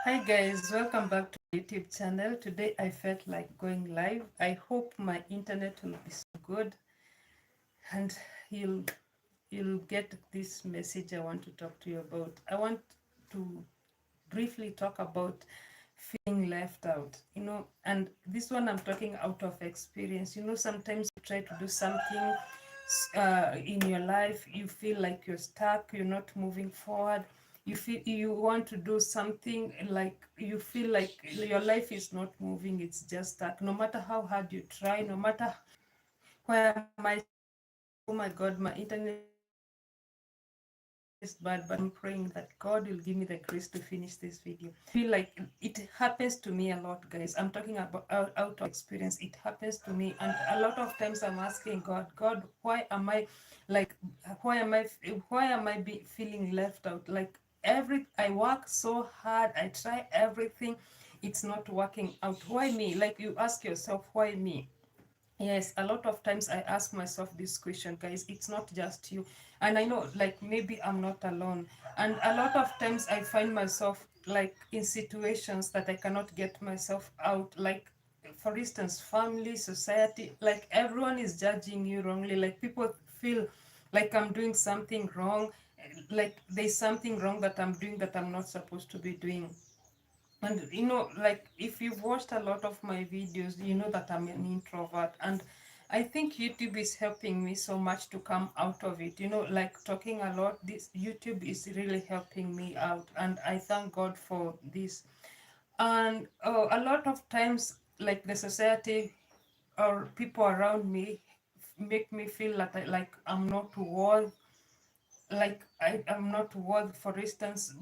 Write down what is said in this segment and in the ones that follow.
Hi guys, welcome back to the YouTube channel. Today I felt like going live. I hope my internet will be so good and you'll you'll get this message I want to talk to you about. I want to briefly talk about feeling left out. And this one I'm talking out of experience. Sometimes you try to do something in your life, you feel like you're stuck, you're not moving forward. You feel you want to do something, like you feel like your life is not moving, it's just stuck. No matter how hard you try, no matter where am I oh my god, my internet is bad, but I'm praying that God will give me the grace to finish this video. Feel like it happens to me a lot, guys. I'm talking about out of experience. It happens to me, and a lot of times I'm asking God, why am I like, why am I feeling left out? Like I work so hard, I try everything, it's not working out. Why me? Like you ask yourself, why me? Yes, a lot of times I ask myself this question, guys. It's not just you. And I know, like, maybe I'm not alone. And a lot of times I find myself, like, in situations that I cannot get myself out. Like, for instance, family, society, like, everyone is judging you wrongly. Like, people feel like I'm doing something wrong. Like, there's something wrong that I'm doing that I'm not supposed to be doing. And like if you've watched a lot of my videos, you know that I'm an introvert. And I think YouTube is helping me so much to come out of it. Like talking a lot, this YouTube is really helping me out. And I thank God for this. And a lot of times, like the society or people around me make me feel that I'm not worth, I'm not worth, for instance,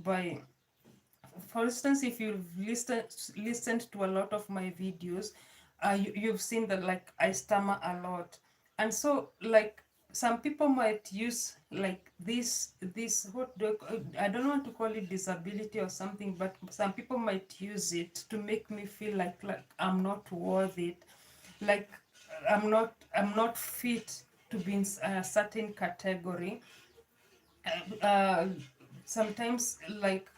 if you've listened to a lot of my videos, you've seen that like I stammer a lot. And so like some people might use like this what do I don't want to call it disability or something, but some people might use it to make me feel like I'm not worth it, like I'm not fit to be in a certain category. uh, Sometimes, like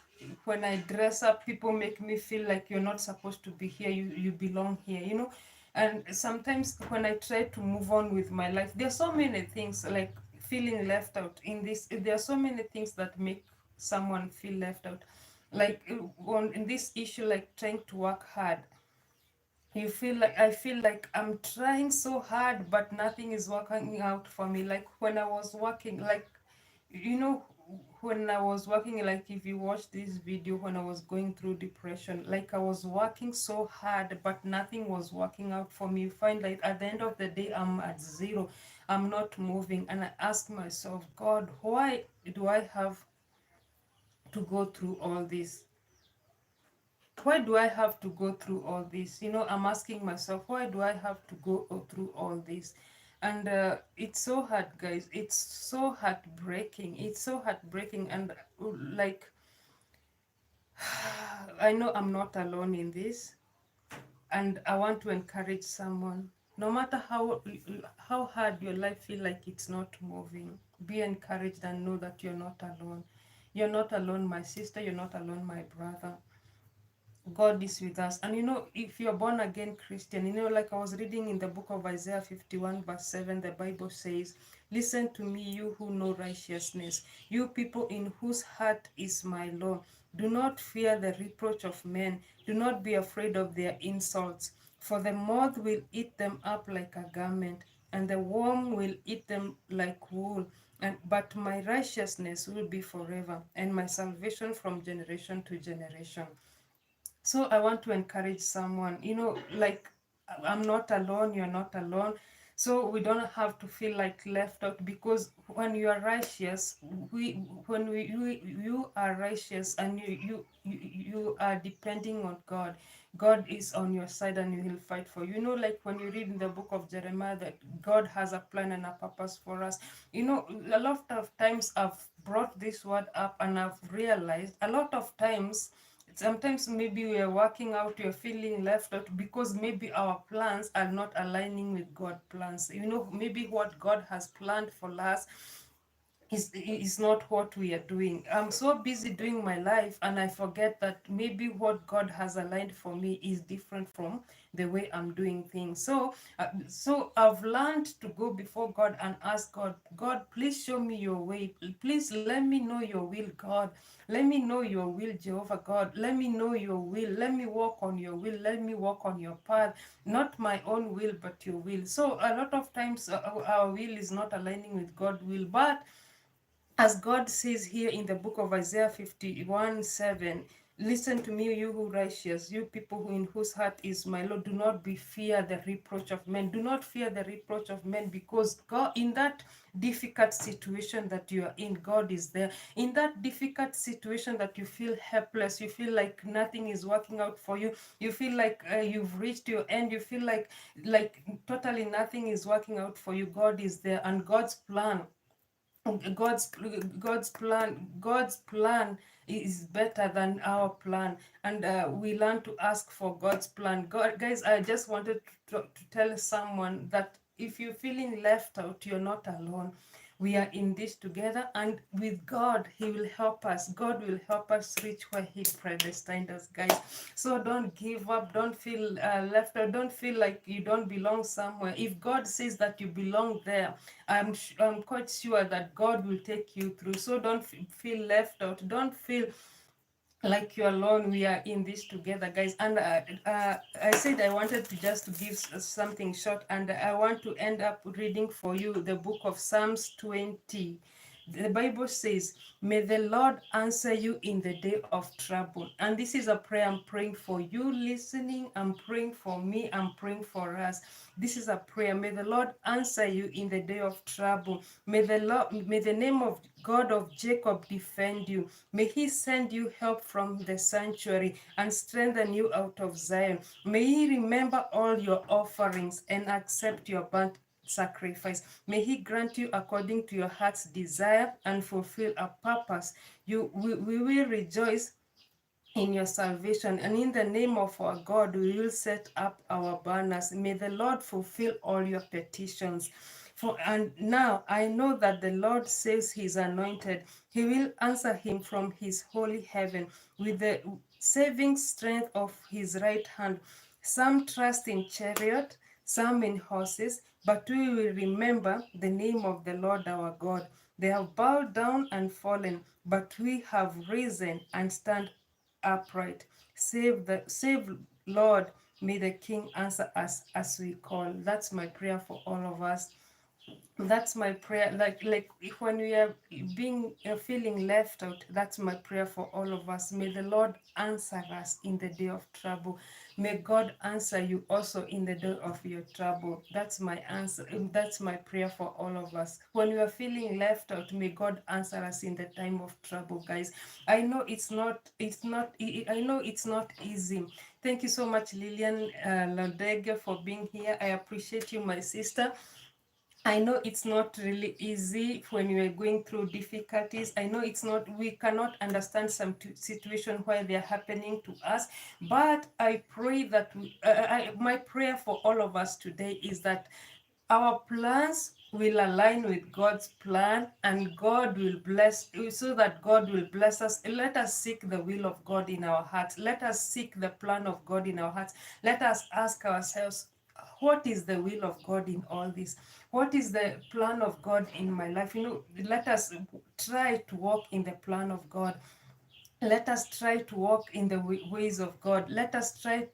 when I dress up, people make me feel like you're not supposed to be here, you belong here. And sometimes when I try to move on with my life, there are so many things like feeling left out in this. There are so many things that make someone feel left out, like on in this issue, like trying to work hard. You feel like I feel like I'm trying so hard, but nothing is working out for me. Like when I was working, like you know when I was working, like if you watch this video, when I was going through depression, like I was working so hard but nothing was working out for me. You find like at the end of the day I'm at zero, I'm not moving. And I ask myself, God, why do I have to go through all this? Why do I have to go through all this? I'm asking myself, why do I have to go through all this? And it's so hard, guys. It's so heartbreaking. It's so heartbreaking. And like, I know I'm not alone in this. And I want to encourage someone. No matter how hard your life feel like it's not moving, be encouraged and know that you're not alone. You're not alone, my sister. You're not alone, my brother. God is with us. And if you're born again Christian, like I was reading in the book of Isaiah 51, verse 7, the Bible says, "Listen to me, you who know righteousness, you people in whose heart is my law. Do not fear the reproach of men. Do not be afraid of their insults. For the moth will eat them up like a garment, and the worm will eat them like wool. But my righteousness will be forever, and my salvation from generation to generation." So I want to encourage someone, like I'm not alone, you're not alone. So we don't have to feel like left out, because when you are righteous, you are righteous, and you are depending on God. God is on your side and He will fight for you. Like when you read in the book of Jeremiah that God has a plan and a purpose for us. A lot of times I've brought this word up and I've realized a lot of times, sometimes maybe we are working out, you're feeling left out because maybe our plans are not aligning with God's plans. Maybe what God has planned for us is not what we are doing. I'm so busy doing my life and I forget that maybe what God has aligned for me is different from the way I'm doing things. So I've learned to go before God and ask God, God, please show me your way. Please let me know your will, God. Let me know your will, Jehovah God. Let me know your will. Let me walk on your will. Let me walk on your path. Not my own will, but your will. So a lot of times our will is not aligning with God's will, but as God says here in the book of Isaiah 51:7, listen to me, you who righteous, you people who in whose heart is my Lord, do not be fear the reproach of men. Do not fear the reproach of men, because God, in that difficult situation that you are in, God is there. In that difficult situation that you feel helpless, you feel like nothing is working out for you, you feel like you've reached your end, you feel like totally nothing is working out for you, God is there. And God's God's plan is better than our plan, and we learn to ask for God's plan. God, guys, I just wanted to tell someone that if you're feeling left out, you're not alone. We are in this together, and with God, He will help us. God will help us reach where He predestined us, guys. So don't give up. Don't feel left out. Don't feel like you don't belong somewhere. If God says that you belong there, I'm quite sure that God will take you through. So don't feel left out. Don't feel like you're alone. We are in this together, guys. And I said I wanted to just give something short, and I want to end up reading for you the book of Psalms 20. The Bible says, may the Lord answer you in the day of trouble. And this is a prayer I'm praying for you listening. I'm praying for me. I'm praying for us. This is a prayer. May the Lord answer you in the day of trouble. May the name of God of Jacob defend you. May He send you help from the sanctuary and strengthen you out of Zion. May He remember all your offerings and accept your burnt sacrifice. May He grant you according to your heart's desire and fulfill a purpose. We will rejoice in your salvation, and in the name of our God we will set up our banners. May the Lord fulfill all your petitions. And now I know that the Lord says His anointed, He will answer him from His holy heaven with the saving strength of His right hand. Some trust in chariot, some in horses, but we will remember the name of the Lord our God. They have bowed down and fallen, but we have risen and stand upright. Save Lord, may the King answer us as we call. That's my prayer for all of us. That's my prayer. Like when we are being feeling left out, that's my prayer for all of us. May the Lord answer us in the day of trouble. May God answer you also in the day of your trouble. That's my answer. That's my prayer for all of us. When we are feeling left out, may God answer us in the time of trouble, guys. I know I know it's not easy. Thank you so much, Lillian Lodege, for being here. I appreciate you, my sister. I know it's not really easy when you are going through difficulties. I know we cannot understand some situation why they are happening to us. But I pray that my prayer for all of us today is that our plans will align with God's plan, and God will bless, so that God will bless us. Let us seek the will of God in our hearts. Let us seek the plan of God in our hearts. Let us ask ourselves, what is the will of God in all this? What is the plan of God in my life? Let us try to walk in the plan of God. Let us try to walk in the ways of God. Let us try,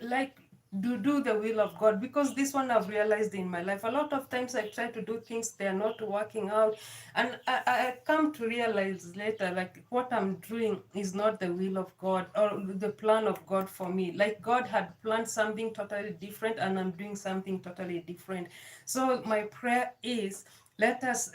like, do the will of God, because this one I've realized in my life. A lot of times I try to do things, they are not working out, and I come to realize later, like, what I'm doing is not the will of God or the plan of God for me. Like, God had planned something totally different, and I'm doing something totally different. So my prayer is, let us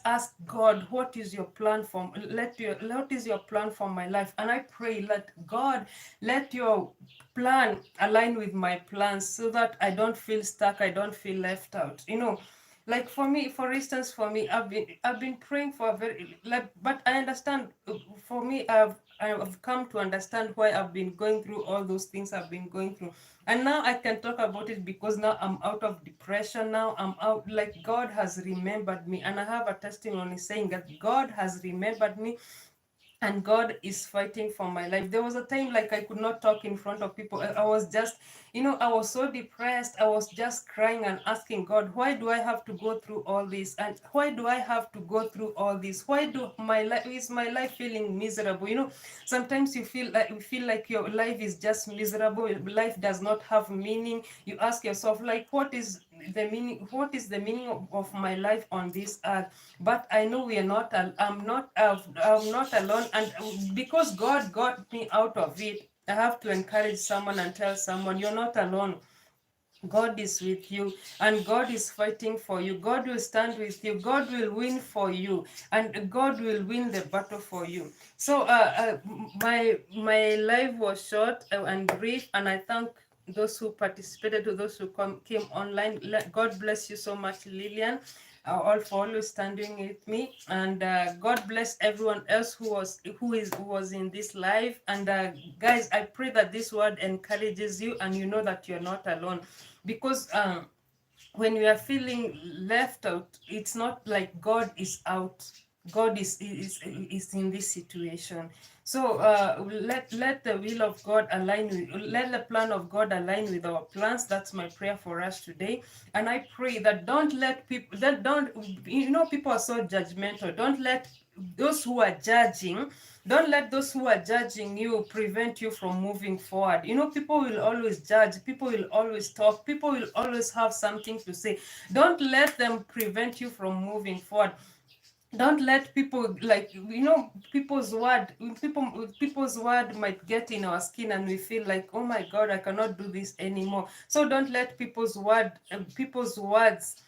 ask God, what is your plan for what is your plan for my life? And I pray, let God, let your plan align with my plans, so that I don't feel stuck, I don't feel left out. Like for me, for instance, for me, I've been praying for a very, like, but I understand. For me, I've come to understand why I've been going through all those things I've been going through, and now I can talk about it because now I'm out of depression. Now I'm out. Like God has remembered me, and I have a testimony saying that God has remembered me, and God is fighting for my life. There was a time like I could not talk in front of people. I was just, I was so depressed. I was just crying and asking God, why do I have to go through all this? And why do I have to go through all this? Why do my life is my life feeling miserable? Sometimes you feel like your life is just miserable. Life does not have meaning. You ask yourself, like, what is the meaning of my life on this earth? But I know we are not I'm not alone, and because God got me out of it, I have to encourage someone and tell someone, you're not alone. God is with you, and God is fighting for you. God will stand with you. God will win for you, and God will win the battle for you. So my life was short and brief, and I thank those who participated, to those who came online. God bless you so much, Lillian, all for always standing with me, and God bless everyone else who was in this live. And guys, I pray that this word encourages you, and you know that you're not alone, because when we are feeling left out, it's not like God is out. God is in this situation. So let the will of God align with, let the plan of God align with our plans. That's my prayer for us today. And I pray that don't let people, that don't, people are so judgmental. Don't let those who are judging, don't let those who are judging you prevent you from moving forward. People will always judge, people will always talk, people will always have something to say. Don't let them prevent you from moving forward. Don't let people, like, people's word might get in our skin, and we feel like, oh my God, I cannot do this anymore. So don't let people's words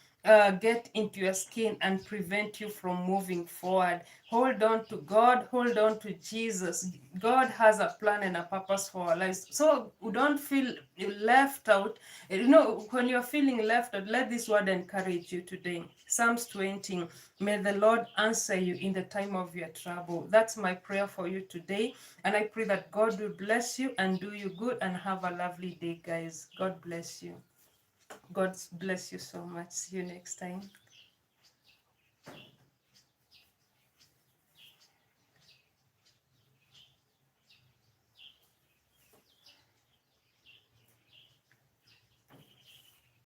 get into your skin and prevent you from moving forward. Hold on to God, hold on to Jesus. God has a plan and a purpose for our lives. So don't feel left out. When you're feeling left out, let this word encourage you today. Psalms 20, may the Lord answer you in the time of your trouble. That's my prayer for you today. And I pray that God will bless you and do you good, and have a lovely day, guys. God bless you. God bless you so much. See you next time.